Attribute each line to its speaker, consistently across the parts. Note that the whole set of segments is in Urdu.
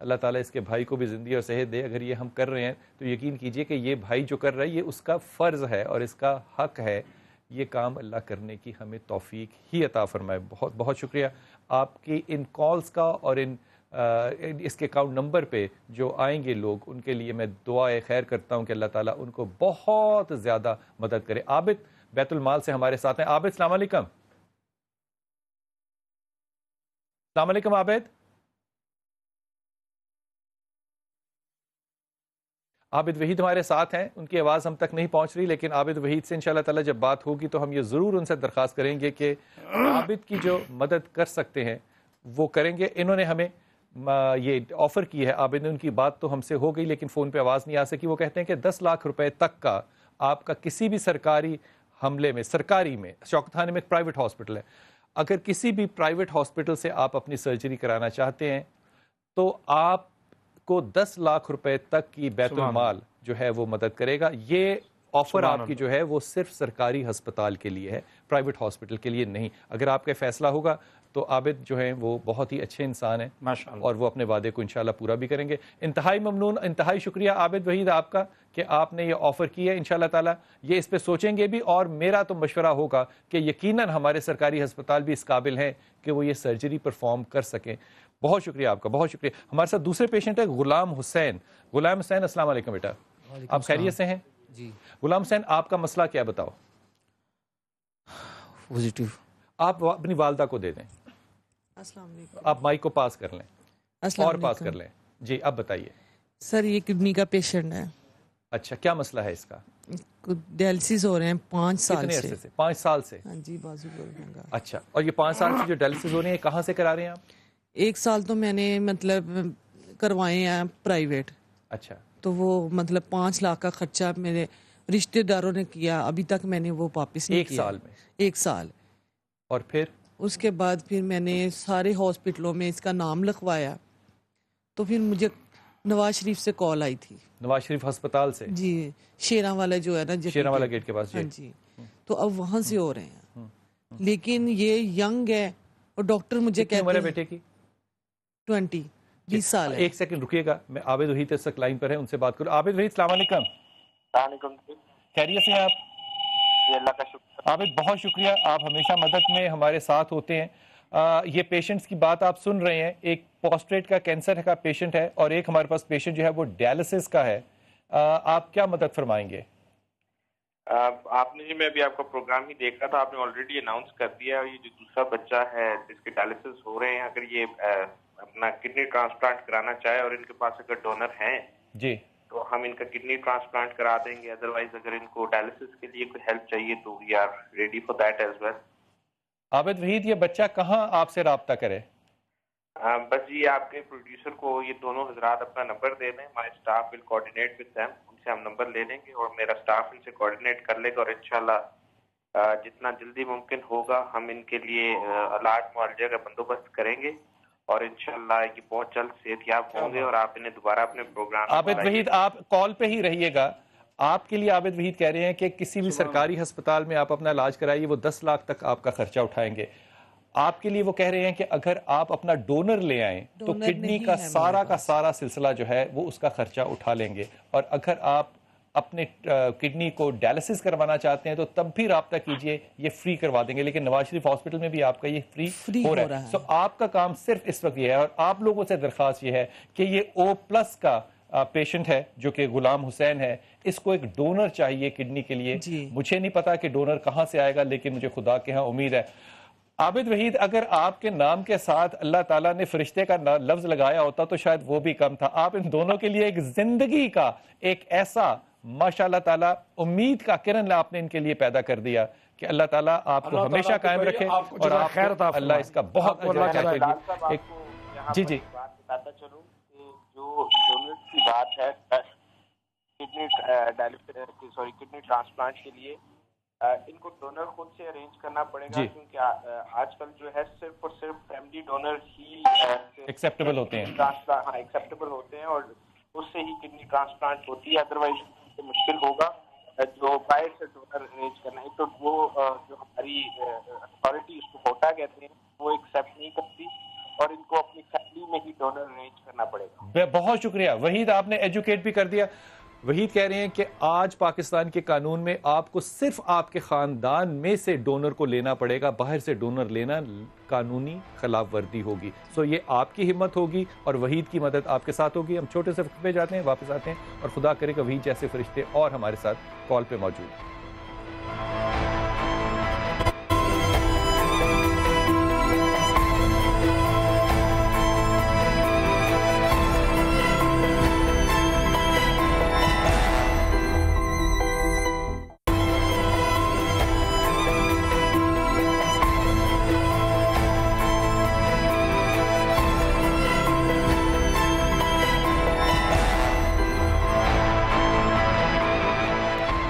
Speaker 1: اللہ تعالیٰ اس کے بھائی کو بھی زندگی اور صحت دے. اگر یہ ہم کر رہے ہیں تو یقین کیجئے کہ یہ بھائی جو کر رہا ہے یہ اس کا فرض ہے اور اس کا حق ہے. یہ کام اللہ کرنے کی ہمیں توفیق ہی عطا فرمائے. بہت بہت شکریہ آپ کی ان کالز کا اور اس کے اکاؤنٹ نمبر پہ جو آئیں گے لوگ ان کے لیے میں دعائے خیر کرتا ہوں کہ اللہ تعالیٰ ان کو بہت زیادہ مدد کرے. عابد بیت المال سے ہمارے ساتھ ہیں. عابد السلام علیکم. السلام علیکم عابد. عابد وحید ہمارے ساتھ ہیں, ان کی آواز ہم تک نہیں پہنچ رہی, لیکن عابد وحید سے انشاءاللہ تعالی جب بات ہوگی تو ہم یہ ضرور ان سے درخواست کریں گے کہ عابد کی جو مدد کر سکتے ہیں وہ کریں گے. انہوں نے ہمیں یہ آفر کی ہے, عابد نے, ان کی بات تو ہم سے ہو گئی لیکن فون پہ آواز نہیں آ سکی. وہ کہتے ہیں کہ 10 لاکھ روپے تک کا آپ کا کسی بھی سرکاری حملے میں, سرکاری میں, شوکت خانے میں ایک پرائیویٹ ہاسپٹل ہے, اگر کسی بھی پرائیویٹ ہاسپٹل سے آپ اپنی سرجری کرانا چاہتے ہیں تو آپ کو 10 لاکھ روپے تک کی بیت المال جو ہے وہ مدد کرے گا. یہ آفر آپ کی جو ہے وہ صرف سرکاری ہسپتال کے لیے ہے, پرائیویٹ ہاسپٹل کے لیے نہیں. اگر آپ کا فیصلہ ہوگا تو عابد جو ہیں وہ بہت ہی اچھے انسان ہیں اور وہ اپنے وعدے کو انشاءاللہ پورا بھی کریں گے. انتہائی ممنون, انتہائی شکریہ عابد وحید آپ کا کہ آپ نے یہ آفر کی ہے. انشاءاللہ تعالی یہ اس پہ سوچیں گے بھی, اور میرا تو مشورہ ہوگا کہ یقیناً ہمارے سرکاری ہسپتال بھی اس قابل ہیں کہ وہ یہ سرجری پرفارم کر سکیں. بہت شکریہ آپ کا, بہت شکریہ. ہمارے ساتھ دوسرے پیشنٹ ہے غلام حسین. غلام حسین السلام علیکم بیٹا, آپ خیریت سے ہیں؟
Speaker 2: جی.
Speaker 1: غلام حسین آپ کا مسئلہ کیا بتاؤ؟
Speaker 2: پوزیٹو.
Speaker 1: آپ اپنی والدہ کو دے دیں.
Speaker 2: السلام علیکم.
Speaker 1: آپ مائک کو پاس کر لیں اور پاس کر لیں. جی اب بتائیے.
Speaker 2: سر یہ کڈنی کا پیشنٹ ہے.
Speaker 1: اچھا کیا مسئلہ ہے اس کا؟
Speaker 2: ڈائلسس ہو رہے ہیں 5 سال
Speaker 1: کتنے
Speaker 2: سے.
Speaker 1: عرصے سے؟ 5 سال سے.
Speaker 2: ہاں جی, بازو بولنے کا.
Speaker 1: اچھا, اور یہ 5 سال سے جو ڈائلسس ہو رہے ہیں کہاں سے کرا رہے ہیں آپ؟
Speaker 2: 1 سال تو میں نے مطلب کروائے ہیں پرائیویٹ.
Speaker 1: اچھا.
Speaker 2: تو وہ مطلب 5 لاکھ کا خرچہ میرے رشتہ داروں نے کیا, ابھی تک میں نے وہ واپس نہیں کیا.
Speaker 1: 1 سال میں؟
Speaker 2: 1 سال.
Speaker 1: اور پھر
Speaker 2: اس کے بعد پھر میں نے سارے ہاسپٹلوں میں اس کا نام لکھوایا, تو پھر مجھے نواز شریف سے کال آئی تھی.
Speaker 1: نواز شریف ہسپتال سے؟
Speaker 2: جی, شیراں والا جو ہے نا,
Speaker 1: شیراں والا گیٹ کے پاس.
Speaker 2: ہاں جی. تو اب وہاں سے ہو رہے ہیں, لیکن یہ ینگ ہے اور ڈاکٹر مجھے کہتے ہیں
Speaker 1: بیٹے کی
Speaker 2: 20 سال ہے.
Speaker 1: 1 سیکنڈ رکیے گا, میں عابد وحید اس وقت لائن پر ہے, ان سے بات کروں. عابد وحید السلام علیکم.
Speaker 3: السلام علیکم. خیریت
Speaker 1: سے ہیں آپ؟
Speaker 3: جی اللہ کا شکر.
Speaker 1: عابد بہت شکریہ, آپ ہمیشہ مدد میں ہمارے ساتھ ہوتے ہیں. یہ پیشنٹس کی بات آپ سن رہے ہیں, ایک پروسٹیٹ کا کینسر کا پیشنٹ ہے اور ایک ہمارے پاس پیشنٹ جو ہے وہ ڈائلسس کا ہے. آپ کیا مدد فرمائیں گے؟
Speaker 3: آپ نے جی, میں ابھی آپ کا پروگرام ہی دیکھ رہا تھا, آپ نے آلریڈی اناؤنس کر دیا. یہ جو دوسرا بچہ ہے جس کے ڈائلسس ہو رہے ہیں, اگر یہ اپنا کڈنی ٹرانسپلانٹ کرانا چاہے اور ان کے پاس اگر ڈونر ہیں
Speaker 1: جی
Speaker 3: تو ہم ان کا کڈنی ٹرانسپلانٹ کرا دیں گے. ادروائز اگر ان کو ڈائلسس کے لیے کوئی ہیلپ چاہیے تو we are ready for that as well.
Speaker 1: Abid Waheed یہ بچہ کہاں آپ سے رابطہ کرے؟
Speaker 3: بس جی آپ کے پروڈیوسر کو یہ دونوں حضرات اپنا نمبر دے دیں. My staff will coordinate with them. ان سے ہم نمبر لے لیں گے اور میرا اسٹاف ان سے کوآرڈینیٹ کر لے گا, اور انشاءاللہ جتنا جلدی ممکن ہوگا ہم ان کے لیے علاج معالجے کا بندوبست کریں گے, اور انشاءاللہ یہ بہت جلد صحت یاب ہوں گے اور آپ انہیں دوبارہ اپنے پروگرام.
Speaker 1: عابد وحید آپ کال پہ ہی رہیے گا. آپ کے لیے عابد وحید کہہ رہے ہیں کہ کسی بھی سرکاری ہسپتال میں آپ اپنا علاج کرائیے, وہ 10 لاکھ تک آپ کا خرچہ اٹھائیں گے. آپ کے لیے وہ کہہ رہے ہیں کہ اگر آپ اپنا ڈونر لے آئیں تو کڈنی کا سارا سلسلہ جو ہے وہ اس کا خرچہ اٹھا لیں گے, اور اگر آپ اپنے کڈنی کو ڈائلسس کروانا چاہتے ہیں تو تب بھی رابطہ کیجئے, یہ فری کروا دیں گے. لیکن نواز شریف ہاسپٹل میں بھی آپ کا یہ فری ہو رہا ہے. سو آپ کا کام صرف اس وقت یہ ہے, اور آپ لوگوں سے درخواست یہ ہے کہ یہ O+ کا پیشنٹ ہے جو کہ غلام حسین ہے, اس کو ایک ڈونر چاہیے کڈنی کے لیے. مجھے نہیں پتا کہ ڈونر کہاں سے آئے گا, لیکن مجھے خدا کے ہاں امید ہے. عابد وحید اگر آپ کے نام کے ساتھ اللہ تعالیٰ نے فرشتے کا لفظ لگایا ہوتا تو شاید وہ بھی کم تھا. آپ ان دونوں کے لیے ایک زندگی کا ایک ایسا ماشاء اللہ تعالیٰ امید کا کرن آپ نے ان کے لیے پیدا کر دیا کہ اللہ تعالیٰ آپ کو ہمیشہ قائم رکھے, اور آپ اللہ اس کا بہت اجر کرے. جی جی
Speaker 3: بات بتاتا چلوں کہ جو ڈونر کی بات ہے کڈنی ٹرانسپلانٹ کے لیے, ان کو ڈونر خود سے ارینج کرنا پڑے گا, کیونکہ آج کل جو ہے صرف اور صرف فیملی ڈونر ہی
Speaker 1: ایکسیپٹیبل ہوتے ہیں.
Speaker 3: ہاں ایکسیپٹیبل ہوتے ہیں, اور اس سے ہی کڈنی ٹرانسپلانٹ ہوتی ہے. ادروائز مشکل ہوگا جو باہر سے ڈونر ارینج کرنا ہے. تو وہ جو ہماری اتھارٹی اس کو کوٹا کہتے ہیں وہ ایکسیپٹ نہیں کرتی, اور ان کو اپنی فیملی میں ہی ڈونر ارینج کرنا پڑے گا.
Speaker 1: بہت شکریہ وحید، آپ نے ایجوکیٹ بھی کر دیا. وحید کہہ رہے ہیں کہ آج پاکستان کے قانون میں آپ کو صرف آپ کے خاندان میں سے ڈونر کو لینا پڑے گا، باہر سے ڈونر لینا قانونی خلاف ورزی ہوگی. سو یہ آپ کی ہمت ہوگی اور وحید کی مدد آپ کے ساتھ ہوگی. ہم چھوٹے سے وقفے پہ جاتے ہیں، واپس آتے ہیں اور خدا کرے کہ وحید جیسے فرشتے اور ہمارے ساتھ کال پہ موجود ہیں.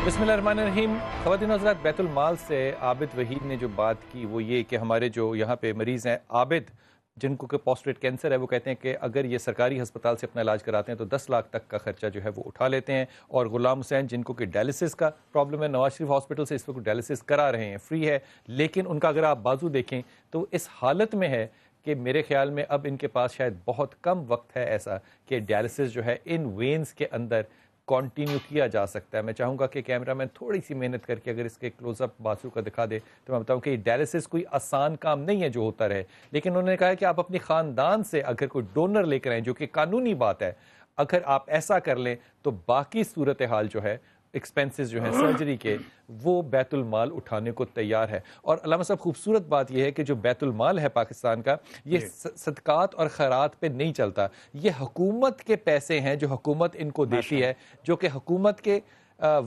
Speaker 1: بسم اللہ الرحمن الرحیم. خواتین و حضرات، بیت المال سے عابد وحید نے جو بات کی وہ یہ کہ ہمارے جو یہاں پہ مریض ہیں عابد، جن کو کہ پوسٹریٹ کینسر ہے، وہ کہتے ہیں کہ اگر یہ سرکاری ہسپتال سے اپنا علاج کراتے ہیں تو 10 لاکھ تک کا خرچہ جو ہے وہ اٹھا لیتے ہیں. اور غلام حسین، جن کو کہ ڈائلسس کا پرابلم ہے، نواز شریف ہاسپٹل سے اس وقت ڈائلسس کرا رہے ہیں، فری ہے، لیکن ان کا اگر آپ بازو دیکھیں تو اس حالت میں ہے کہ میرے خیال میں اب ان کے پاس شاید بہت کم وقت ہے ایسا کہ ڈائلسس جو ہے ان وینز کے اندر کنٹینیو کیا جا سکتا ہے. میں چاہوں گا کہ کیمرہ مین تھوڑی سی محنت کر کے اگر اس کے کلوز اپ بازو کا دکھا دے تو میں بتاؤں کہ یہ ڈائلسس کوئی آسان کام نہیں ہے جو ہوتا رہے. لیکن انہوں نے کہا ہے کہ آپ اپنی خاندان سے اگر کوئی ڈونر لے کر آئیں، جو کہ قانونی بات ہے، اگر آپ ایسا کر لیں تو باقی صورتحال جو ہے، ایکسپینسز جو ہیں سرجری کے، وہ بیت المال اٹھانے کو تیار ہے. اور علامہ صاحب خوبصورت بات یہ ہے کہ جو بیت المال ہے پاکستان کا، یہ صدقات اور خیرات پہ نہیں چلتا. یہ حکومت کے پیسے ہیں جو حکومت ان کو دیتی ہے، جو کہ حکومت کے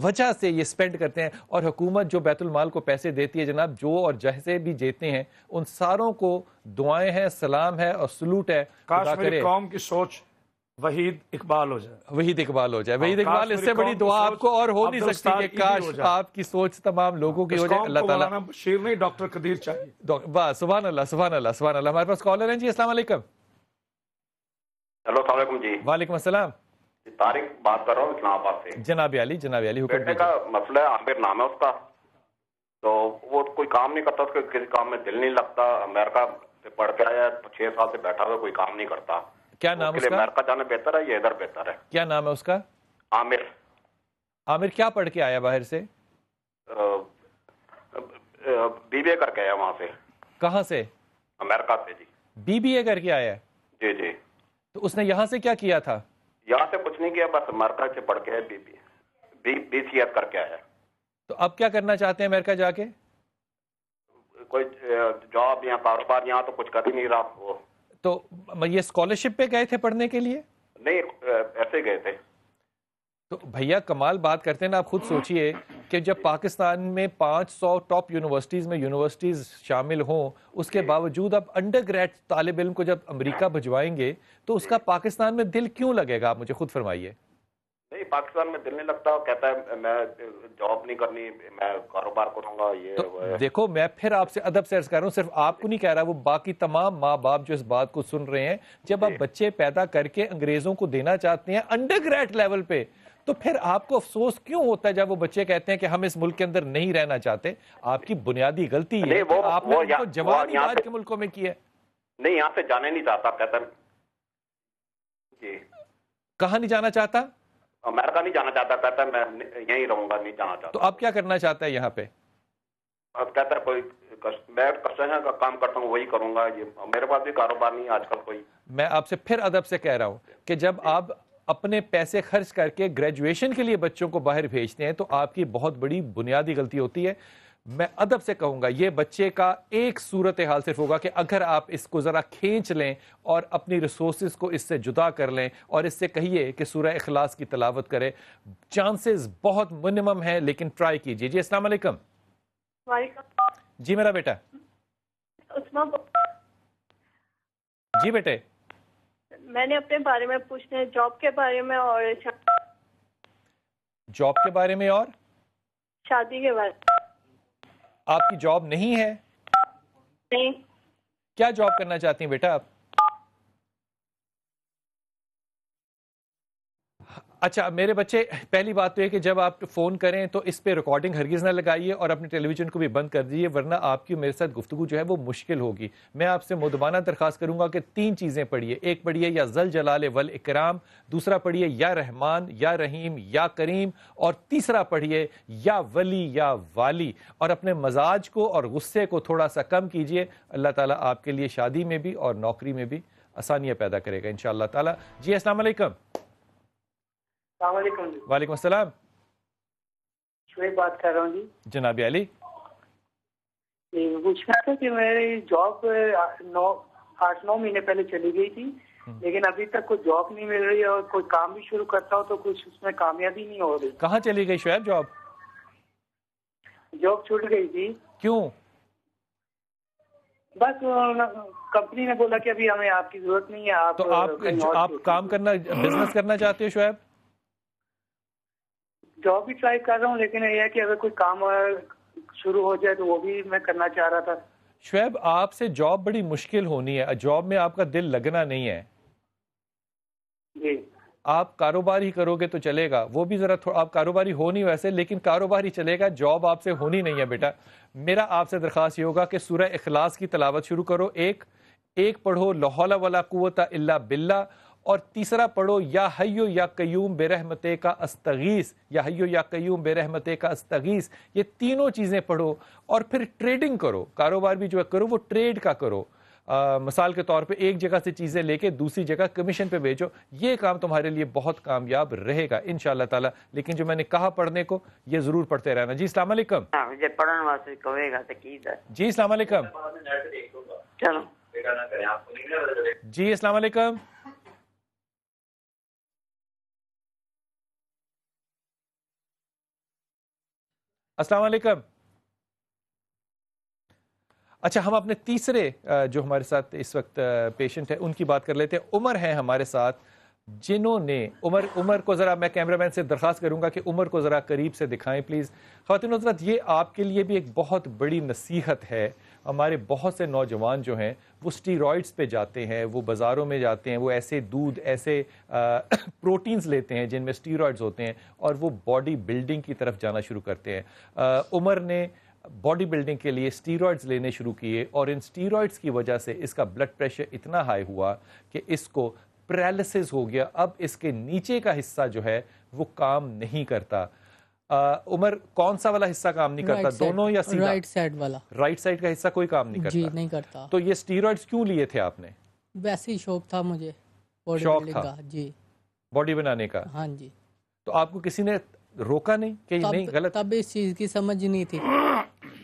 Speaker 1: وجہ سے یہ سپینڈ کرتے ہیں. اور حکومت جو بیت المال کو پیسے دیتی ہے جناب، جو اور جیسے بھی دیتے ہیں ان ساروں کو دعائیں ہیں، سلام ہے اور سلوٹ ہے.
Speaker 4: کاش میری قوم کی سوچ وحید اقبال ہو جائے.
Speaker 1: وحید اقبال ہو جائے. وحید اقبال، اس سے بڑی دعا آپ کو اور ہو نہیں سکتی کہ کاش آپ کی سوچ تمام لوگوں کی ہو جائے. اللہ تعالیٰ
Speaker 4: بشیر نہیں، ڈاکٹر قدیر چاہیے.
Speaker 1: واہ، سبحان اللہ سبحان اللہ سبحان اللہ. ہمارے پاس کالر ہیں جی. السلام علیکم.
Speaker 5: ہیلو، السلام علیکم جی.
Speaker 1: وعلیکم السلام.
Speaker 5: طارق بات کر رہا ہوں اسلام آباد سے.
Speaker 1: جناب علی، جناب علی، حکم
Speaker 5: بیٹے کا مسئلہ ہے، عامر نام ہے اس کا، تو وہ کوئی کام نہیں کرتا، اس کا کسی کام میں دل نہیں لگتا. امریکہ سے پڑھ کے آیا ہے، 6 سال سے بیٹھا ہوا، کوئی کام نہیں کرتا.
Speaker 1: کیا نام اس کا؟
Speaker 5: امریکہ جانا بہتر ہے یا ادھر بہتر ہے؟
Speaker 1: کیا نام ہے اس کا؟
Speaker 5: عامر.
Speaker 1: عامر کیا پڑھ کے آیا باہر سے؟
Speaker 5: بی بی اے کر کے آیا وہاں سے.
Speaker 1: کہاں سے؟
Speaker 5: امریکہ سے جی.
Speaker 1: بی بی اے کر کے آیا ہے؟
Speaker 5: جی جی.
Speaker 1: تو اس نے یہاں سے کیا کیا تھا؟
Speaker 5: یہاں سے کچھ نہیں کیا، بس امریکہ سے پڑھ کے بی سی ایس کر کے آیا.
Speaker 1: تو اب کیا کرنا چاہتے ہیں امریکہ جا کے؟
Speaker 5: کوئی جاب یا کاروبار یہاں تو کچھ کر ہی نہیں رہا وہ.
Speaker 1: تو یہ اسکالرشپ پہ گئے تھے پڑھنے کے لیے؟
Speaker 5: نہیں، ایسے گئے تھے.
Speaker 1: تو بھیا کمال بات کرتے ہیں نا. آپ خود سوچئے کہ جب پاکستان میں 500 ٹاپ یونیورسٹیز میں یونیورسٹیز شامل ہوں، اس کے باوجود اب انڈر گریڈ طالب علم کو جب امریکہ بھجوائیں گے تو اس کا پاکستان میں دل کیوں لگے گا؟ آپ مجھے خود فرمائیے.
Speaker 5: نہیں، پاکستان میں دل نہیں لگتا. کہتا ہے میں جاب نہیں کرنی، میں کاروبار کروں گا. یہ
Speaker 1: دیکھو، میں پھر آپ سے ادب سے عرض کر رہا ہوں، صرف آپ کو نہیں کہہ رہا، وہ باقی تمام ماں باپ جو اس بات کو سن رہے ہیں، جب آپ بچے پیدا کر کے انگریزوں کو دینا چاہتے ہیں انڈر گریڈ لیول پہ، تو پھر آپ کو افسوس کیوں ہوتا ہے جب وہ بچے کہتے ہیں کہ ہم اس ملک کے اندر نہیں رہنا چاہتے؟ آپ کی بنیادی غلطی ہے کہ آپ نے ان کو جوان آج کے ملکوں میں کی ہے.
Speaker 5: نہیں، یہاں سے جانے نہیں چاہتا. کہتا جی.
Speaker 1: کہاں نہیں جانا چاہتا؟
Speaker 5: امریکہ نہیں جانا چاہتا. کہتا ہے میں یہیں رہوں گا، نہیں جانا چاہتا.
Speaker 1: تو اب کیا کرنا چاہتا ہے یہاں پہ؟
Speaker 5: اب کہتا ہے کوئی میں کنسٹرکشن کا کام کرتا ہوں وہی کروں گا. یہ میرے پاس بھی کاروبار نہیں آج کل کوئی.
Speaker 1: میں آپ سے پھر ادب سے کہہ رہا ہوں کہ جب آپ اپنے پیسے خرچ کر کے گریجویشن کے لیے بچوں کو باہر بھیجتے ہیں تو آپ کی بہت بڑی بنیادی غلطی ہوتی ہے. میں ادب سے کہوں گا یہ بچے کا ایک صورتحال صرف ہوگا کہ اگر آپ اس کو ذرا کھینچ لیں اور اپنی ریسورسز کو اس سے جدا کر لیں اور اس سے کہیے کہ سورہ اخلاص کی تلاوت کرے. چانسز بہت منیمم ہیں لیکن ٹرائی کیجیے. جی السلام علیکم.
Speaker 6: وعلیکم.
Speaker 1: جی میرا بیٹا. جی بیٹے.
Speaker 6: میں نے اپنے بارے میں پوچھنا ہے، جاب کے بارے میں اور
Speaker 1: جاب کے بارے میں اور
Speaker 6: شادی کے بارے میں.
Speaker 1: آپ کی جاب نہیں ہے؟
Speaker 6: نہیں.
Speaker 1: کیا جاب کرنا چاہتی ہیں بیٹا آپ؟ اچھا میرے بچے، پہلی بات تو یہ کہ جب آپ فون کریں تو اس پہ ریکارڈنگ ہرگز نہ لگائیے اور اپنے ٹیلی ویژن کو بھی بند کر دیجیے، ورنہ آپ کی میرے ساتھ گفتگو جو ہے وہ مشکل ہوگی۔ میں آپ سے مؤدبانہ درخواست کروں گا کہ 3 چیزیں پڑھیے، ایک پڑھیے یا ذل جلال والاکرام، دوسرا پڑھیے یا رحمان یا رحیم یا کریم، اور تیسرا پڑھیے یا ولی یا والی، اور اپنے مزاج کو اور غصے کو تھوڑا سا کم کیجیے۔ اللہ تعالیٰ آپ کے لیے شادی میں بھی اور نوکری میں بھی آسانیاں پیدا کرے گا انشاءاللہ تعالیٰ۔ جی السلام علیکم۔
Speaker 7: السلام علیکم جی۔
Speaker 1: وعلیکم السلام۔
Speaker 7: شعیب بات کر رہا ہوں جی۔
Speaker 1: جناب علی
Speaker 7: جی پوچھنا تھا کہ میری جاب 8-9 مہینے پہلے چلی گئی تھی، لیکن ابھی تک کوئی جاب نہیں مل رہی ہے، اور کوئی کام بھی شروع کرتا ہوں تو کچھ اس میں کامیابی نہیں ہو رہی۔
Speaker 1: کہاں چلی گئی شعیب جاب؟
Speaker 7: جاب چھوٹ گئی تھی۔
Speaker 1: کیوں؟
Speaker 7: بس کمپنی نے بولا کہ ابھی ہمیں آپ کی ضرورت نہیں ہے، آپ
Speaker 1: تو آپ کام کرنا، بزنس کرنا چاہتے ہو شعیب؟
Speaker 7: جاب بھی ٹرائی کر رہا ہوں، لیکن یہ ہے کہ اگر کوئی کام شروع ہو جائے تو وہ بھی میں کرنا چاہ رہا تھا۔
Speaker 1: شعیب آپ سے جاب بڑی مشکل ہونی ہے، جاب میں آپ کا دل لگنا نہیں ہے۔
Speaker 7: جی
Speaker 1: آپ کاروبار ہی کرو گے تو چلے گا، وہ بھی ذرا آپ کاروباری ہو نہیں ویسے، لیکن کاروبار ہی چلے گا، جاب آپ سے ہونی نہیں ہے بیٹا۔ میرا آپ سے درخواست یہ ہوگا کہ سورہ اخلاص کی تلاوت شروع کرو، ایک پڑھو لا حول ولا قوت الا باللہ، اور تیسرا پڑھو یا حیو یا قیوم برحمتے کا استغیث، یا حیو یا قیوم برحمتے کا استغیث، یہ تینوں چیزیں پڑھو، اور پھر ٹریڈنگ کرو، کاروبار بھی جو ہے کرو وہ ٹریڈ کا کرو۔ مثال کے طور پہ ایک جگہ سے چیزیں لے کے دوسری جگہ کمیشن پہ بھیجو، یہ کام تمہارے لیے بہت کامیاب رہے گا انشاءاللہ تعالی۔ لیکن جو میں نے کہا پڑھنے کو، یہ ضرور پڑھتے رہنا۔ جی السلام علیکم۔
Speaker 8: مجھے پڑھن واسطے کہے گا تو کی ہے۔
Speaker 1: جی السلام علیکم۔
Speaker 8: چلو
Speaker 1: جی السلام علیکم۔ السلام علیکم۔ اچھا ہم اپنے تیسرے جو ہمارے ساتھ اس وقت پیشنٹ ہے ان کی بات کر لیتے ہیں۔ عمر ہیں ہمارے ساتھ، جنہوں نے عمر کو ذرا میں کیمرہ مین سے درخواست کروں گا کہ عمر کو ذرا قریب سے دکھائیں پلیز۔ خواتین حضرات یہ آپ کے لیے بھی ایک بہت بڑی نصیحت ہے۔ ہمارے بہت سے نوجوان جو ہیں وہ سٹیرائڈز پہ جاتے ہیں، وہ بازاروں میں جاتے ہیں، وہ ایسے دودھ، ایسے پروٹینز لیتے ہیں جن میں سٹیرائڈز ہوتے ہیں، اور وہ باڈی بلڈنگ کی طرف جانا شروع کرتے ہیں۔ عمر نے باڈی بلڈنگ کے لیے سٹیرائڈز لینے شروع کیے، اور ان سٹیرائڈز کی وجہ سے اس کا بلڈ پریشر اتنا ہائی ہوا کہ اس کو پیرالسس ہو گیا۔ اب اس کے نیچے کا حصہ جو ہے وہ کام نہیں کرتا۔ عمر کون سا والا حصہ کام نہیں کرتا؟ دونوں یا سیدھا؟
Speaker 9: رائٹ سائڈ والا۔
Speaker 1: رائٹ سائڈ کا حصہ کوئی کام نہیں کرتا؟
Speaker 9: جی نہیں کرتا۔
Speaker 1: تو یہ سٹیرائڈز کیوں لیے تھے آپ نے؟
Speaker 9: ویسے ہی شوق تھا مجھے،
Speaker 1: شوق تھا
Speaker 9: جی
Speaker 1: باڈی بنانے کا؟
Speaker 9: ہاں جی۔
Speaker 1: تو آپ کو کسی نے روکا نہیں کہ نہیں غلط؟
Speaker 9: تب اس چیز کی سمجھ نہیں تھی۔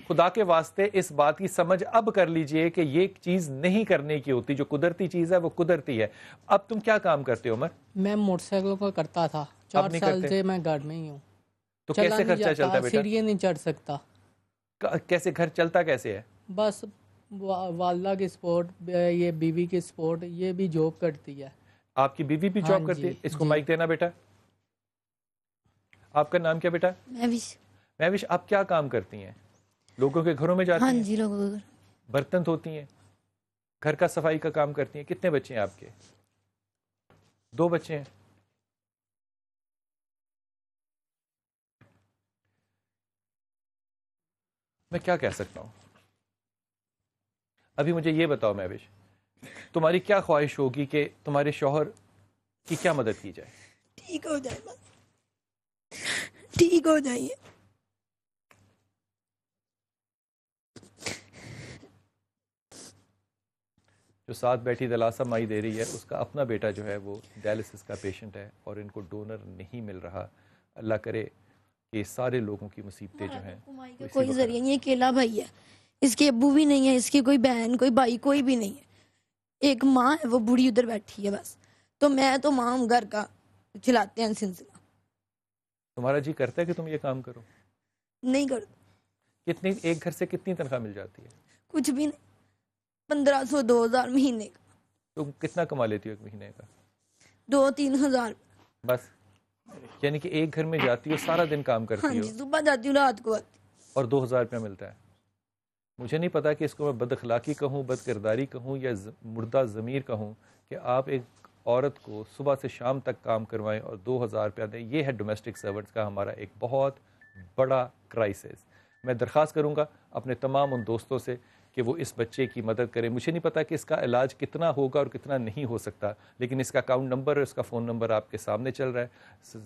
Speaker 1: خدا کے واسطے اس بات کی سمجھ اب کر لیجئے کہ یہ چیز نہیں کرنے کی ہوتی، جو قدرتی چیز ہے وہ قدرتی ہے۔ اب تم کیا کام کرتے ہو عمر؟
Speaker 9: میں موٹر سائیکل کو کرتا تھا، 4 سال سے میں گھر میں ہی ہوں۔
Speaker 1: تو کیسے خرچہ چلتا ہے بیٹا؟
Speaker 9: سیڑھیاں نہیں چڑھ سکتا۔
Speaker 1: کیسے گھر چلتا کیسے ہے؟
Speaker 9: بس والدہ کی سپورٹ، یہ بیوی کی سپورٹ، یہ بھی جاب کرتی ہے۔
Speaker 1: آپ کی بیوی بھی جاب کرتی ہے؟ اس کو مائک دینا بیٹا۔ آپ کا نام کیا بیٹا؟ مہوش۔ آپ کیا کام کرتی ہیں؟ لوگوں کے گھروں میں جاتی ہیں؟
Speaker 10: ہاں جی، لوگوں کے
Speaker 1: برتن دھوتی ہیں، گھر کا صفائی کا کام کرتی ہیں۔ کتنے بچے ہیں آپ کے؟ 2 بچے ہیں۔ میں کیا کہہ سکتا ہوں؟ ابھی مجھے یہ بتاؤ مہوش، تمہاری کیا خواہش ہوگی کہ تمہارے شوہر کی کیا مدد کی جائے؟
Speaker 10: ٹھیک ہو جائے، بس ٹھیک ہو جائیے۔
Speaker 1: جو ساتھ بیٹھی دلاسا مائی دے رہی ہے، اس کا اپنا بیٹا جو ہے وہ ڈائلسس کا پیشنٹ ہے، اور ان کو ڈونر نہیں مل رہا۔ اللہ کرے کہ سارے لوگوں کی مصیبتیں جو ہیں
Speaker 10: کوئی ذریعہ نہیں، اکیلا بھائی ہے، اس کے ابو بھی نہیں ہے، اس کی کوئی بہن، کوئی بھائی، کوئی بھی نہیں ہے۔ ایک ماں ہے، وہ بوڑھی ادھر بیٹھی ہے بس، تو میں تو ماں ہوں، گھر کا چلاتے ہیں سلسلہ۔
Speaker 1: تمہارا جی کرتا ہے کہ تم یہ کام کرو؟
Speaker 10: نہیں کرتا۔
Speaker 1: کتنی ایک گھر سے کتنی تنخواہ مل جاتی ہے؟
Speaker 10: کچھ بھی نہیں، 1500 2000 مہینے کا۔
Speaker 1: تم کتنا کما لیتی ہو ایک مہینے کا؟
Speaker 10: 2-3 ہزار
Speaker 1: بس؟ یعنی کہ ایک گھر میں جاتی ہو، سارا دن کام کرتی ہو؟
Speaker 10: ہاں جی، صبح جاتی ہوں، رات کو آتی،
Speaker 1: اور 2000 روپیہ ملتا ہے۔ مجھے نہیں پتا کہ اس کو میں بد اخلاقی کہوں، بد کرداری کہوں، یا مردہ ضمیر کہوں، کہ آپ ایک عورت کو صبح سے شام تک کام کروائیں اور 2000 روپیہ دیں. یہ ہے ڈومیسٹک سرونٹس کا ہمارا ایک بہت بڑا کرائسس. میں درخواست کروں گا اپنے تمام ان دوستوں سے کہ وہ اس بچے کی مدد کریں. مجھے نہیں پتا کہ اس کا علاج کتنا ہوگا اور کتنا نہیں ہو سکتا، لیکن اس کا اکاؤنٹ نمبر اور اس کا فون نمبر آپ کے سامنے چل رہا ہے.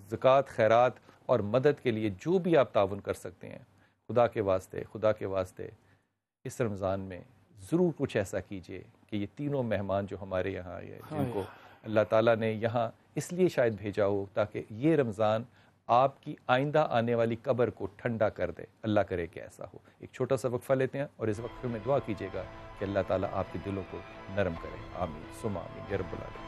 Speaker 1: زکوٰۃ، خیرات اور مدد کے لیے جو بھی آپ تعاون کر سکتے ہیں، خدا کے واسطے اس رمضان میں ضرور کچھ ایسا کیجئے کہ یہ تینوں مہمان جو ہمارے یہاں آئے ہیں، جن کو اللہ تعالیٰ نے یہاں اس لیے شاید بھیجا ہو تاکہ یہ رمضان آپ کی آئندہ آنے والی قبر کو ٹھنڈا کر دے. اللہ کرے کہ ایسا ہو. ایک چھوٹا سا وقفہ لیتے ہیں اور اس وقفے میں دعا کیجیے گا کہ اللہ تعالیٰ آپ کے دلوں کو نرم کرے. آمین ثم آمین یا رب العالمین.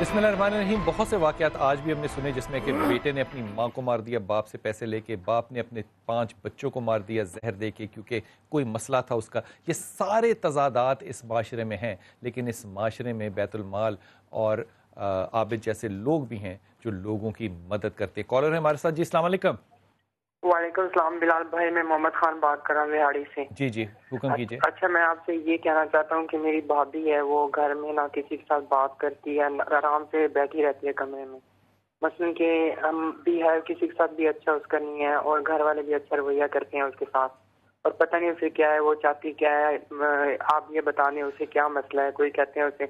Speaker 1: بسم اللہ الرحمن الرحیم. بہت سے واقعات آج بھی ہم نے سنے جس میں کہ بیٹے نے اپنی ماں کو مار دیا باپ سے پیسے لے کے، باپ نے اپنے 5 بچوں کو مار دیا زہر دے کے کیونکہ کوئی مسئلہ تھا اس کا. یہ سارے تضادات اس معاشرے میں ہیں، لیکن اس معاشرے میں بیت المال اور عابد جیسے لوگ بھی ہیں جو لوگوں کی مدد کرتے ہیں. کالر ہے ہمارے ساتھ. جی السلام علیکم.
Speaker 11: وعلیکم السلام بلال بھائی، میں محمد خان بات کر رہا ہوں وہاڑی سے.
Speaker 1: جی حکم کیجیے.
Speaker 11: اچھا، میں آپ سے یہ کہنا چاہتا ہوں کہ میری بھابھی ہے، وہ گھر میں نہ کسی کے ساتھ بات کرتی ہے، آرام سے بیٹھی رہتی ہے کمرے میں. مثلاً کہ ہم بھی ہے کسی کے ساتھ بھی اچھا اس کا نہیں ہے اور گھر والے بھی اچھا رویہ کرتے ہیں اس کے ساتھ، اور پتہ نہیں اسے کیا ہے، وہ چاہتی کیا ہے. آپ یہ بتانے اسے کیا مسئلہ ہے. کوئی کہتے ہیں اسے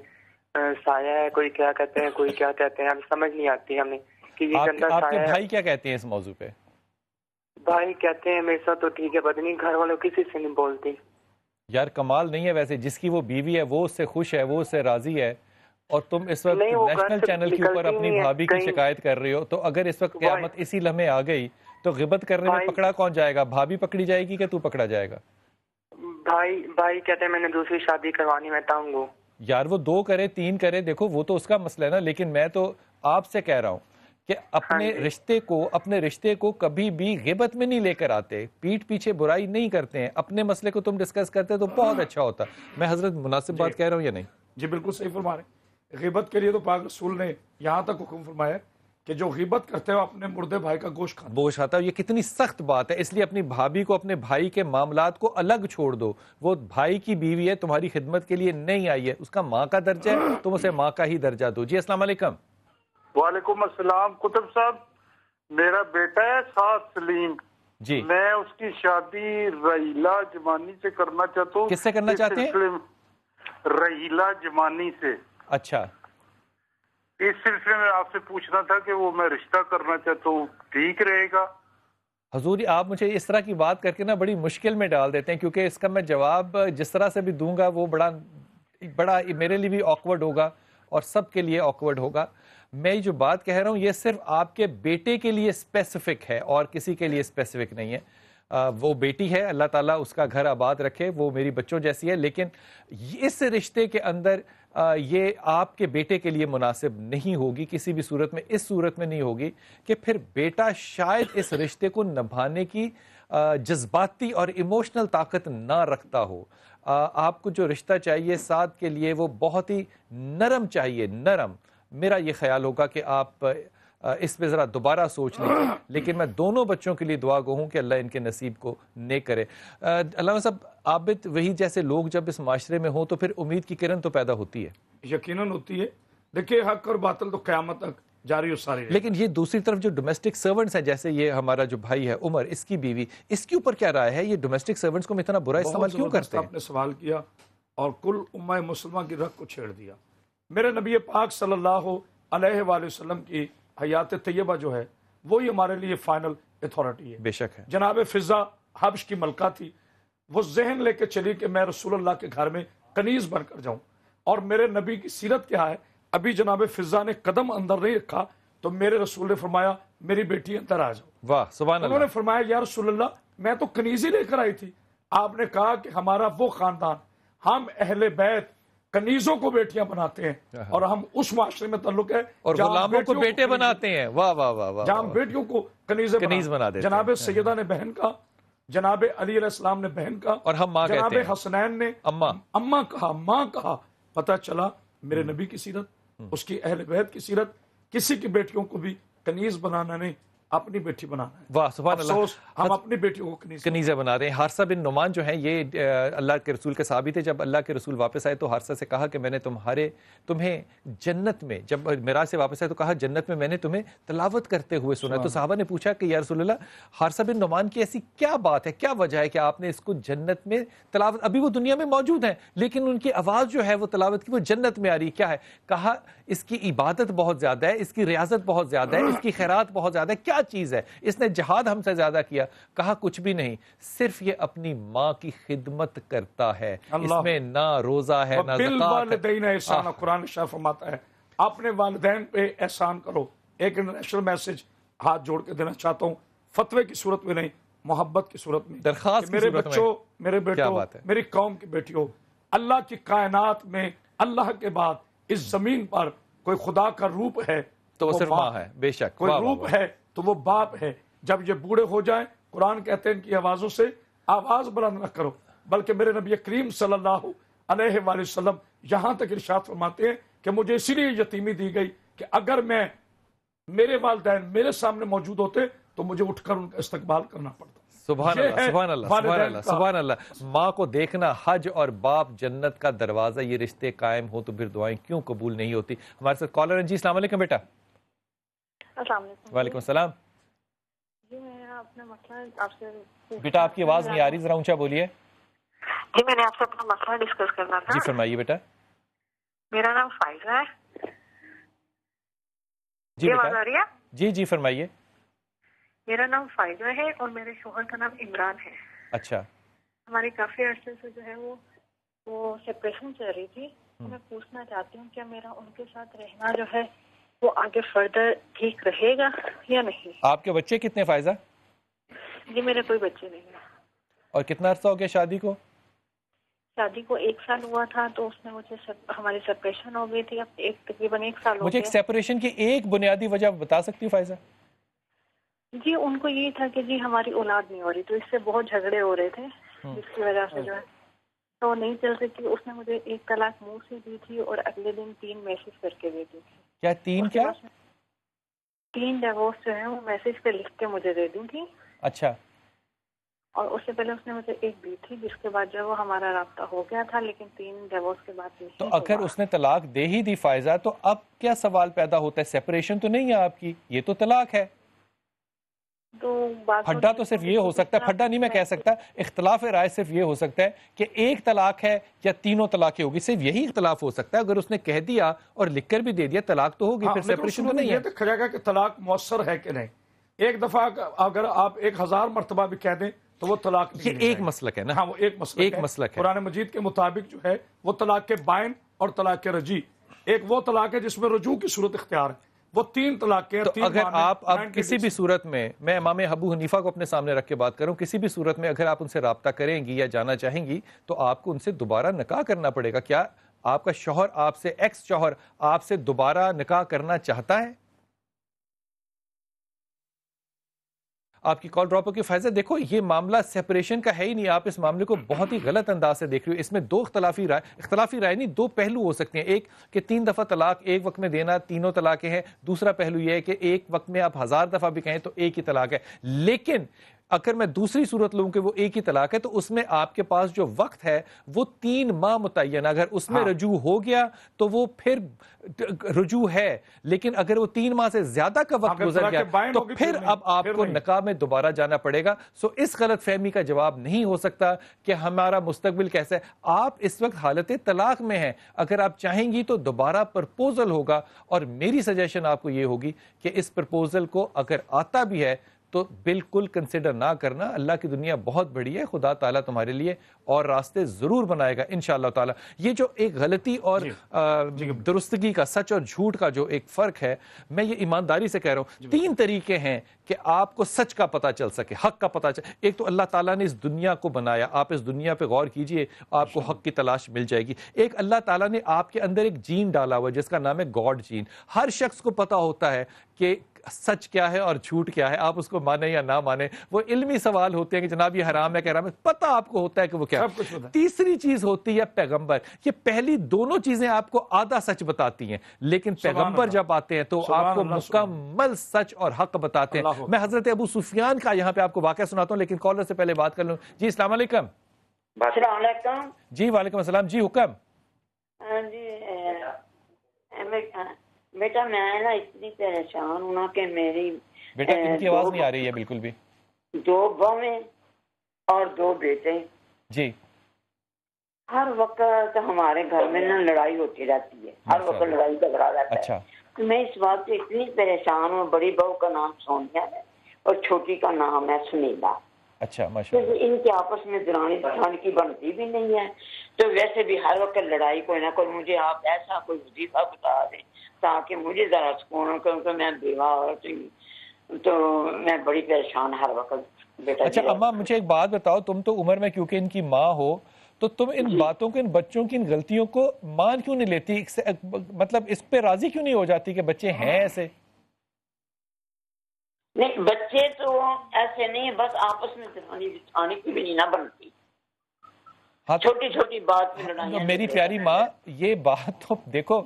Speaker 11: سایہ ہے، کوئی کیا کہتے ہیں، کوئی کیا کہتے ہیں. اب سمجھ نہیں آتی ہمیں کہ یہ گندا
Speaker 1: آپ کے
Speaker 11: سایہ ہے.
Speaker 1: بھائی کیا کہتے ہیں اس موضوع پہ؟
Speaker 11: بھائی کہتے ہیں میرے ساتھ تو ٹھیک ہے، پتہ نہیں گھر والوں کسی سے نہیں بولتی.
Speaker 1: یار کمال نہیں ہے ویسے، جس کی وہ بیوی ہے وہ اس سے خوش ہے، وہ اس سے راضی ہے، اور تم اس وقت نیشنل چینل کے اوپر اپنی بھابھی کی شکایت کر رہے ہو. تو اگر اس وقت قیامت اسی لمحے آ گئی تو غیبت کرنے میں پکڑا کون جائے گا؟ بھابھی پکڑی جائے گی کہ تو پکڑا جائے گا؟
Speaker 11: بھائی کہتے ہیں میں نے دوسری شادی کروانی، میں تنگ ہوں.
Speaker 1: یار وہ 2 کرے 3 کرے، دیکھو وہ تو اس کا مسئلہ ہے نا، لیکن میں تو آپ سے کہہ رہا ہوں کہ اپنے رشتے کو کبھی بھی غیبت میں نہیں لے کر آتے، پیٹھ پیچھے برائی نہیں کرتے ہیں. اپنے مسئلے کو تم ڈسکس کرتے تو بہت اچھا ہوتا. میں حضرت مناسب بات کہہ رہا ہوں یا نہیں؟
Speaker 4: جی بالکل صحیح فرما رہے ہیں. غیبت کے لیے تو پاک رسول نے یہاں تک حکم فرمایا کہ جو غیبت کرتے ہیں اپنے مردے بھائی کا گوشت
Speaker 1: کھاتا ہے. یہ کتنی سخت بات ہے. اس لیے اپنی بھابھی کو اپنے بھائی کے معاملات کو الگ چھوڑ دو. وہ بھائی کی بیوی ہے، تمہاری خدمت کے لیے نہیں آئی ہے، اس کا ماں کا درجہ ہے، تم اسے ماں کا ہی درجہ دو. جی السلام علیکم.
Speaker 12: وعلیکم السلام. قطب صاحب، میرا بیٹا ہے سعد سلیم.
Speaker 1: جی
Speaker 12: میں اس کی شادی رحیلہ جمانی سے کرنا چاہتا ہوں.
Speaker 1: کس سے کرنا چاہتے ہیں؟
Speaker 12: رحیلہ جمانی سے.
Speaker 1: اچھا،
Speaker 12: اس سلسلے میں آپ سے پوچھنا تھا کہ وہ میں رشتہ کرنا چاہتا ہوں، ٹھیک رہے گا؟
Speaker 1: حضور آپ مجھے اس طرح کی بات کر کے نا بڑی مشکل میں ڈال دیتے ہیں، کیونکہ اس کا میں جواب جس طرح سے بھی دوں گا وہ بڑا میرے لیے بھی آکورڈ ہوگا اور سب کے لیے آکورڈ ہوگا. میں جو بات کہہ رہا ہوں یہ صرف آپ کے بیٹے کے لیے اسپیسیفک ہے اور کسی کے لیے اسپیسیفک نہیں ہے. وہ بیٹی ہے، اللہ تعالیٰ اس کا گھر آباد رکھے، وہ میری بچوں جیسی ہے، لیکن اس رشتے کے اندر یہ آپ کے بیٹے کے لیے مناسب نہیں ہوگی کسی بھی صورت میں. اس صورت میں نہیں ہوگی کہ پھر بیٹا شاید اس رشتے کو نبھانے کی جذباتی اور ایموشنل طاقت نہ رکھتا ہو. آپ کو جو رشتہ چاہیے ساتھ کے لیے وہ بہت ہی نرم چاہیے، نرم. میرا یہ خیال ہوگا کہ آپ اس پہ ذرا دوبارہ سوچ لیں، لیکن میں دونوں بچوں کے لیے دعا گو ہوں کہ اللہ ان کے نصیب کو نیک کرے. علامہ صاحب، عابد وہی جیسے لوگ جب اس معاشرے میں ہوں تو پھر امید کی کرن تو پیدا ہوتی ہے.
Speaker 4: یقیناً ہوتی ہے. دیکھیں حق اور باطل تو قیامت تک جاری و ساری ہے.
Speaker 1: لیکن یہ دوسری طرف جو ڈومیسٹک سرونٹس ہیں، جیسے یہ ہمارا جو بھائی ہے عمر، اس کی بیوی، اس کے اوپر کیا رائے ہے؟ یہ ڈومیسٹک سرونٹس کو اتنا برا استعمال کیوں کرتے ہیں؟
Speaker 4: آپ نے سوال کیا اور کل امہ مسلمہ کی رخ کو چھیڑ دیا. میرے نبی پاک صلی اللہ علیہ وآلہ وسلم کی حیات طیبہ جو ہے وہی ہمارے لیے فائنل اتھارٹی ہے.
Speaker 1: بے شک ہے.
Speaker 4: جناب فضا حبش کی ملکہ تھی، وہ ذہن لے کے چلی کہ میں رسول اللہ کے گھر میں کنیز بن کر جاؤں، اور میرے نبی کی سیرت کیا ہے؟ ابھی جناب فضا نے قدم اندر نہیں رکھا تو میرے رسول نے فرمایا میری بیٹی اندر آ جاؤ.
Speaker 1: واہ سبحان اللہ.
Speaker 4: انہوں نے فرمایا یا رسول اللہ میں تو کنیز ہی لے کر آئی تھی. آپ نے کہا کہ ہمارا وہ خاندان، ہم اہل بیت کنیزوں کو بیٹیاں بناتے ہیں اور ہم اس معاشرے میں تعلق ہے
Speaker 1: اور غلاموں کو بیٹے بناتے ہیں. واہ واہ واہ واہ.
Speaker 4: جہاں بیٹیوں کو کنیز بنا دیتے ہیں. جناب سیدہ نے بہن کا، جناب علی علیہ السلام نے بہن کا،
Speaker 1: اور ہم ماں
Speaker 4: جناب
Speaker 1: کہتے ہیں.
Speaker 4: حسنین نے اماں کہا، ماں کہا. پتہ چلا میرے نبی کی سیرت، اس کی اہل بیت کی سیرت، کسی کی بیٹیوں کو بھی کنیز بنانا نہیں، اپنی بیٹی بنانا ہے.
Speaker 1: واہ سبحان اللہ.
Speaker 4: افسوس ہم اپنی بیٹیوں کو
Speaker 1: کنیزیں بنا رہے ہیں. حارثہ بن نعمان جو ہیں یہ اللہ کے رسول کے صحابی تھے. جب اللہ کے رسول واپس آئے تو حارثہ سے کہا کہ میں نے تمہیں جنت میں، جب معراج سے واپس آئے تو کہا جنت میں نے تمہیں تلاوت کرتے ہوئے سنا. تو صحابہ نے پوچھا کہ یا رسول اللہ، حارثہ بن نعمان کی ایسی کیا بات ہے، کیا وجہ ہے کہ آپ نے اس کو جنت میں تلاوت، ابھی وہ دنیا میں موجود ہیں لیکن ان کی آواز جو ہے وہ تلاوت کی وہ جنت میں آ رہی، کیا ہے؟ کہا اس کی عبادت بہت زیادہ ہے، اس کی ریاضت بہت زیادہ ہے، اس کی خیرات بہت زیادہ ہے. کیا چیز ہے؟ اس نے جہاد ہم سے زیادہ کیا. کہا کچھ بھی نہیں، صرف یہ اپنی ماں کی خدمت کرتا ہے. اس میں نہ روزہ ہے نہ زکات ہے.
Speaker 4: احسان قرآن شاہ فرماتا ہے اپنے والدین پہ احسان کرو. ایک انٹرنیشنل میسج ہاتھ جوڑ کے دینا چاہتا ہوں، فتوے کی صورت میں نہیں، محبت کی صورت میں،
Speaker 1: درخواست.
Speaker 4: میرے بچوں، میرے بیٹوں، میری قوم کی بیٹیوں، اللہ کی کائنات میں اللہ کے بعد اس زمین پر کوئی خدا کا روپ ہے
Speaker 1: تو وہ صرف ماں ہے. بے شک
Speaker 4: کوئی روپ ہے تو وہ باپ ہے. جب یہ بوڑھے ہو جائیں، قرآن کہتے ہیں ان کی آوازوں سے آواز بلند نہ کرو، بلکہ میرے نبی کریم صلی اللہ علیہ وآلہ وسلم یہاں تک ارشاد فرماتے ہیں کہ مجھے اسی لیے یتیمی دی گئی کہ اگر میرے والدین میرے سامنے موجود ہوتے تو مجھے اٹھ کر ان کا استقبال کرنا پڑتا.
Speaker 1: سبحان اللہ سبحان اللہ سبحان اللہ سبحان اللہ. ماں کو دیکھنا حج اور باپ جنت کا دروازہ. یہ رشتے قائم ہو تو پھر دعائیں کیوں قبول نہیں ہوتی؟ ہمارے ساتھ کالر ہیں جی. السلام علیکم بیٹا.
Speaker 13: السلام علیکم.
Speaker 1: وعلیکم السلام.
Speaker 13: جی میں اپنا مسئلہ آپ سے،
Speaker 1: بیٹا آپ کی آواز نہیں آ رہی، ذرا اونچا بولیے.
Speaker 13: جی میں نے آپ سے اپنا مسئلہ ڈسکس کرنا تھا.
Speaker 1: جی فرمائیے بیٹا.
Speaker 13: میرا نام فائزہ ہے.
Speaker 1: جی بیٹا. جی جی فرمائیے.
Speaker 13: میرا نام فائزہ ہے اور میرے شوہر کا نام عمران ہے.
Speaker 1: اچھا.
Speaker 13: ہماری کافی عرصے سے جو ہے وہ سپریشن چل رہی تھی. میں پوچھنا چاہتی ہوں کیا میرا ان کے ساتھ رہنا جو ہے وہ آگے فردر ٹھیک رہے گا یا نہیں؟
Speaker 1: آپ کے بچے کتنے فائزہ؟
Speaker 13: جی میرے کوئی بچے نہیں ہیں.
Speaker 1: اور کتنا عرصہ ہو گیا شادی کو؟
Speaker 13: شادی کو 1 سال ہوا تھا تو اس میں مجھے ہماری سپریشن ہو گئی تھی. اب تقریباً 1 سال ہو گیا.
Speaker 1: مجھے ایک سپریشن کی ایک بنیادی وجہ بتا سکتی ہوں فائزہ؟
Speaker 13: جی ان کو یہ تھا کہ جی ہماری اولاد نہیں ہو رہی، تو اس سے بہت جھگڑے ہو رہے تھے جس کی وجہ سے جو ہے تو نہیں چل سکی. اس نے مجھے 1 طلاق منہ سے دی تھی اور اگلے دن 3 میسج کر کے دے دی تھی.
Speaker 1: کیا 3 کیا؟
Speaker 13: 3 ڈیورس جو ہیں وہ میسج پہ لکھ کے مجھے دے دی تھی.
Speaker 1: اچھا.
Speaker 13: اور اس سے پہلے اس نے مجھے 1 دی تھی جس کے بعد جو وہ ہمارا رابطہ ہو گیا تھا، لیکن 3 ڈیورس کے بعد نہیں.
Speaker 1: تو اگر اس نے طلاق دے ہی دی فائزہ تو اب کیا سوال پیدا ہوتا ہے؟ سپریشن تو نہیں ہے آپ کی، یہ تو طلاق ہے. پھڈا تو صرف یہ ہو سکتا ہے، پھڈا نہیں میں کہہ سکتا، اختلاف رائے صرف یہ ہو سکتا ہے کہ 1 طلاق ہے یا 3 طلاقیں ہوگی، صرف یہی اختلاف ہو سکتا ہے. اگر اس نے کہہ دیا اور لکھ کر بھی دے دیا طلاق تو ہوگی، پھر سپریشن تو نہیں ہے.
Speaker 4: یہ دیکھا جائے گا کہ طلاق مؤثر ہے کہ نہیں. ایک دفعہ اگر آپ 1000 مرتبہ بھی کہہ دیں تو وہ طلاق نہیں.
Speaker 1: یہ ایک مسلک ہے نا.
Speaker 4: ہاں وہ ایک مسلک ہے. قرآن مجید کے مطابق جو ہے وہ طلاق کے بائن اور طلاق کے رجی. ایک وہ طلاق ہے جس میں رجوع کی صورت اختیار ہے، وہ 3 طلاقیں.
Speaker 1: تو اگر آپ اب کسی بھی صورت میں امام ابو حنیفہ کو اپنے سامنے رکھ کے بات کروں، کسی بھی صورت میں اگر آپ ان سے رابطہ کریں گی یا جانا چاہیں گی تو آپ کو ان سے دوبارہ نکاح کرنا پڑے گا. کیا آپ کا شوہر آپ سے، ایکس شوہر آپ سے دوبارہ نکاح کرنا چاہتا ہے؟ آپ کی کال ڈراپ ہو کے فائزہ دیکھو یہ معاملہ سیپریشن کا ہے ہی نہیں. آپ اس معاملے کو بہت ہی غلط انداز سے دیکھ رہے ہو. اس میں 2 اختلافی رائے نہیں، 2 پہلو ہو سکتے ہیں. ایک کہ 3 دفعہ طلاق ایک وقت میں دینا، 3 طلاقیں ہیں. دوسرا پہلو یہ ہے کہ ایک وقت میں آپ 1000 دفعہ بھی کہیں تو ایک ہی طلاق ہے. لیکن اگر میں دوسری صورت لوں کہ وہ ایک ہی طلاق ہے تو اس میں آپ کے پاس جو وقت ہے وہ 3 ماہ متعین. اگر اس میں رجوع ہو گیا تو وہ پھر رجوع ہے، لیکن اگر وہ 3 ماہ سے زیادہ کا وقت گزر گیا تو پھر اب آپ کو نکاح میں دوبارہ جانا پڑے گا. سو اس غلط فہمی کا جواب نہیں ہو سکتا کہ ہمارا مستقبل کیسا ہے. آپ اس وقت حالت طلاق میں ہیں. اگر آپ چاہیں گی تو دوبارہ پرپوزل ہوگا، اور میری سجیشن آپ کو یہ ہوگی کہ اس پرپوزل کو اگر آتا بھی ہے تو بالکل کنسیڈر نہ کرنا. اللہ کی دنیا بہت بڑی ہے, خدا تعالیٰ تمہارے لیے اور راستے ضرور بنائے گا انشاءاللہ تعالیٰ. یہ جو ایک غلطی اور درستگی کا, سچ اور جھوٹ کا جو ایک فرق ہے, میں یہ ایمانداری سے کہہ رہا ہوں, 3 طریقے ہیں کہ آپ کو سچ کا پتہ چل سکے, حق کا پتہ چل. ایک تو اللہ تعالیٰ نے اس دنیا کو بنایا, آپ اس دنیا پہ غور کیجئے, آپ کو حق کی تلاش مل جائے گی. ایک اللہ تعالیٰ نے آپ کے اندر ایک جین ڈالا ہوا ہے جس کا نام ہے گاڈ جین. ہر شخص کو پتہ ہوتا ہے کہ سچ کیا ہے اور جھوٹ کیا ہے, آپ اس کو مانیں یا نہ مانیں. وہ علمی سوال ہوتے ہیں کہ جناب یہ حرام ہے کہ حرام ہے, پتہ آپ کو ہوتا ہے کہ وہ کیا ہے. تیسری چیز ہوتی ہے پیغمبر. یہ پہلی دونوں چیزیں آپ کو آدھا سچ بتاتی ہیں, لیکن پیغمبر جب آتے ہیں تو آپ کو مکمل سچ اور حق بتاتے ہیں. میں حضرت ابو سفیان کا یہاں پہ آپ کو واقعہ سناتا ہوں, لیکن کالر سے پہلے بات کر لوں. جی السلام علیکم.
Speaker 8: السلام علیکم.
Speaker 1: جی وعلیکم السلام. جی حکم.
Speaker 8: جی بیٹا میں نا اتنی پریشان ہوں نا کہ میری
Speaker 1: بیٹا ان کی آواز نہیں آ رہی ہے بالکل بھی.
Speaker 8: 2 بہویں اور 2 بیٹے.
Speaker 1: جی.
Speaker 8: ہر وقت ہمارے گھر میں نا لڑائی ہوتی رہتی ہے, ہر وقت لڑائی جھگڑا رہتا ہے.
Speaker 1: اچھا.
Speaker 8: میں اس بات سے اتنی پریشان ہوں. بڑی بہو کا نام سونیا ہے اور چھوٹی کا نام ہے سنیلا.
Speaker 1: اچھا ماشاءاللہ.
Speaker 8: ان کے آپس میں درانی جٹھانی کی بنتی بھی نہیں ہے, تو ویسے بھی ہر وقت لڑائی کوئی نہ کوئی. مجھے آپ ایسا کوئی وظیفہ بتا دیں تاکہ مجھے ذرا سکون ہو, کیونکہ میں بیوہ عورت ہوں تو میں بڑی پریشان ہر وقت. بیٹا
Speaker 1: اچھا اماں مجھے ایک بات بتاؤ, تم تو عمر میں کیونکہ ان کی ماں ہو تو تم ان باتوں کو, ان بچوں کی ان غلطیوں کو مان کیوں نہیں لیتی, مطلب اس پہ راضی کیوں نہیں ہو جاتی کہ بچے ہیں ایسے؟
Speaker 8: نہیں بچے تو ایسے نہیں, بس آپس میں درانی کی بھی نہیں نہ بنتی. چھوٹی چھوٹی بات میں لڑائی.
Speaker 1: میری پیاری ماں یہ بات تو دیکھو,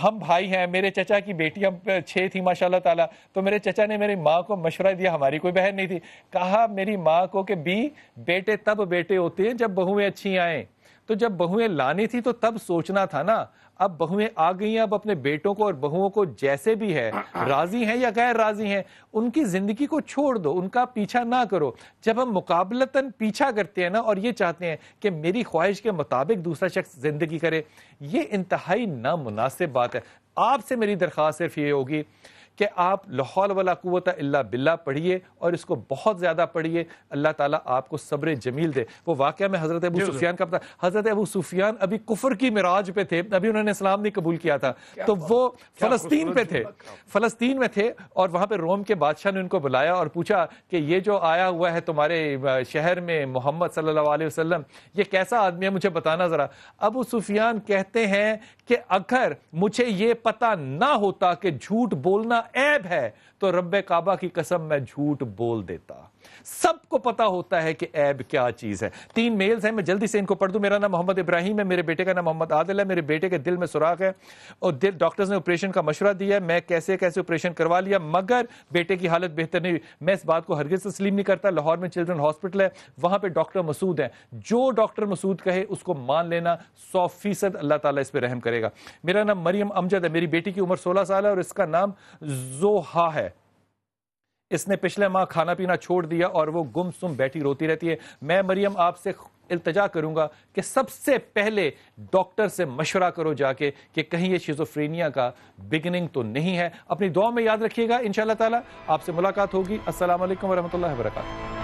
Speaker 1: ہم بھائی ہیں, میرے چچا کی بیٹی ہم 6 تھی ماشاءاللہ تعالیٰ, تو میرے چچا نے میری ماں کو مشورہ دیا, ہماری کوئی بہن نہیں تھی, کہا میری ماں کو کہ بیٹے تب بیٹے ہوتے ہیں جب بہویں اچھی آئیں. تو جب بہویں لانی تھی تو تب سوچنا تھا نا. اب بہویں آ گئی ہیں, اب اپنے بیٹوں کو اور بہوؤں کو جیسے بھی ہے, راضی ہیں یا غیر راضی ہیں, ان کی زندگی کو چھوڑ دو, ان کا پیچھا نہ کرو. جب ہم مقابلتاً پیچھا کرتے ہیں نا اور یہ چاہتے ہیں کہ میری خواہش کے مطابق دوسرا شخص زندگی کرے, یہ انتہائی نامناسب بات ہے. آپ سے میری درخواست صرف یہ ہوگی کہ آپ لا حول ولا قوت الا باللہ پڑھیے اور اس کو بہت زیادہ پڑھیے. اللہ تعالیٰ آپ کو صبر جمیل دے. وہ واقعہ میں حضرت ابو سفیان کا پتا, حضرت ابو سفیان ابھی کفر کی معراج پہ تھے, ابھی انہوں نے اسلام نہیں قبول کیا تھا, تو وہ فلسطین پہ تھے, فلسطین میں تھے, اور وہاں پہ روم کے بادشاہ نے ان کو بلایا اور پوچھا کہ یہ جو آیا ہوا ہے تمہارے شہر میں محمد صلی اللہ علیہ وسلم, یہ کیسا آدمی ہے, مجھے بتانا ذرا. ابو سفیان کہتے ہیں کہ اگر مجھے یہ پتہ نہ ہوتا کہ جھوٹ بولنا عیب ہے تو رب کعبہ کی قسم میں جھوٹ بول دیتا. سب کو پتا ہوتا ہے کہ عیب کیا چیز ہے. 3 میلز ہیں, میں جلدی سے ان کو پڑھ دوں. میرا نام محمد ابراہیم ہے, میرے بیٹے کا نام محمد عادل ہے. میرے بیٹے کے دل میں سوراخ ہے اور ڈاکٹرز نے آپریشن کا مشورہ دیا ہے. میں کیسے آپریشن کروا لیا, مگر بیٹے کی حالت بہتر نہیں ہوئی. میں اس بات کو ہرگز تسلیم نہیں کرتا. لاہور میں چلڈرن ہاسپٹل ہے, وہاں پہ ڈاکٹر مسعود ہیں, جو ڈاکٹر مسعود کہے اس کو مان لینا, 100% اللہ تعالیٰ اس پہ رحم کرے گا. میرا نام مریم امجد ہے, میری بیٹی کی عمر 16 سال ہے اور اس کا نام زوہا ہے. اس نے پچھلے ماہ کھانا پینا چھوڑ دیا اور وہ گم سم بیٹھی روتی رہتی ہے. میں مریم آپ سے التجا کروں گا کہ سب سے پہلے ڈاکٹر سے مشورہ کرو جا کے کہ کہیں یہ شیزوفرینیا کا بگننگ تو نہیں ہے. اپنی دعا میں یاد رکھیے گا, انشاءاللہ تعالی آپ سے ملاقات ہوگی. السلام علیکم ورحمۃ اللہ وبرکاتہ.